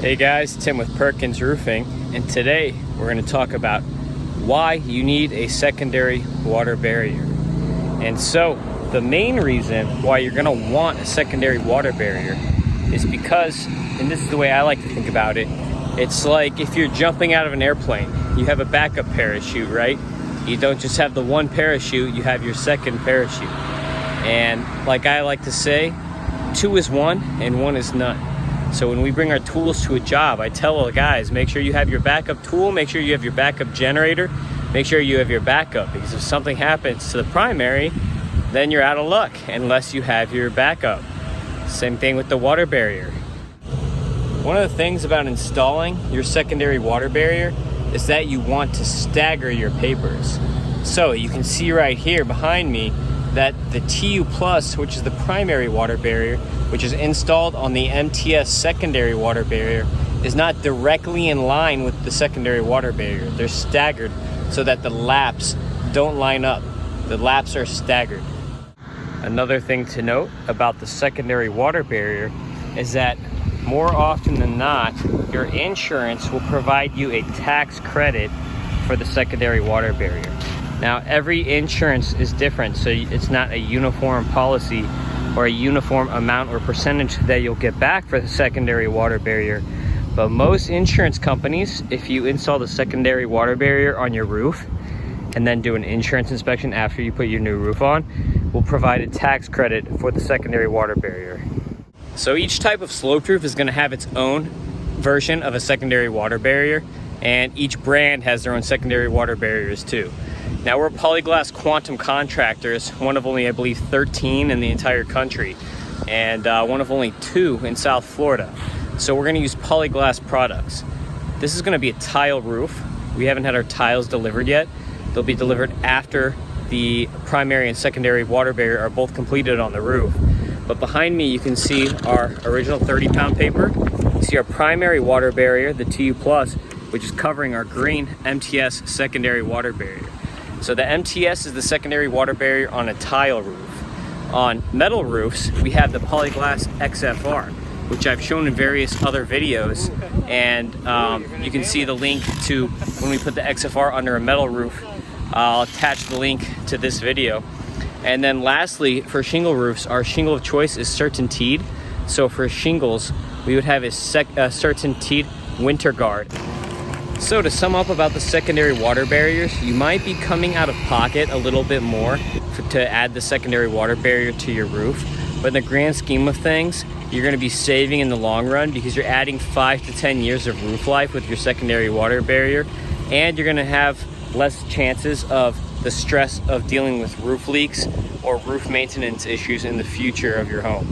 Hey guys, Tim with Perkins Roofing, and today we're going to talk about why you need a secondary water barrier. And so the main reason why you're going to want a secondary water barrier is because, and this is the way I like to think about it, it's like if you're jumping out of an airplane, you have a backup parachute, right? You don't just have the one parachute, you have your second parachute. And like I like to say, 2 is 1 and 1 is none. So when we bring our tools to a job, I tell all the guys, make sure you have your backup tool, make sure you have your backup generator, make sure you have your backup, because if something happens to the primary, then you're out of luck unless you have your backup. Same thing with the water barrier. One of the things about installing your secondary water barrier is that you want to stagger your papers. So you can see right here behind me that the TU Plus, which is the primary water barrier, which is installed on the MTS secondary water barrier, is not directly in line with the secondary water barrier. They're staggered so that the laps don't line up. The laps are staggered. Another thing to note about the secondary water barrier is that more often than not, your insurance will provide you a tax credit for the secondary water barrier. Now, every insurance is different, so it's not a uniform policy or a uniform amount or percentage that you'll get back for the secondary water barrier. But most insurance companies, if you install the secondary water barrier on your roof and then do an insurance inspection after you put your new roof on, will provide a tax credit for the secondary water barrier. So each type of sloped roof is going to have its own version of a secondary water barrier, and each brand has their own secondary water barriers too. Now, we're Polyglass Quantum contractors, one of only, I believe, 13 in the entire country, and one of only 2 in South Florida. So we're going to use Polyglass products. This is going to be a tile roof. We haven't had our tiles delivered yet. They'll be delivered after the primary and secondary water barrier are both completed on the roof. But behind me, you can see our original 30-pound paper. You see our primary water barrier, the TU Plus, which is covering our green MTS secondary water barrier. So the MTS is the secondary water barrier on a tile roof. On metal roofs, we have the Polyglass XFR, which I've shown in various other videos. And you can see the link to when we put the XFR under a metal roof. I'll attach the link to this video. And then lastly, for shingle roofs, our shingle of choice is CertainTeed. So for shingles, we would have a CertainTeed Winter Guard. So to sum up about the secondary water barriers, you might be coming out of pocket a little bit more to add the secondary water barrier to your roof. But in the grand scheme of things, you're going to be saving in the long run because you're adding 5 to 10 years of roof life with your secondary water barrier. And you're going to have less chances of the stress of dealing with roof leaks or roof maintenance issues in the future of your home.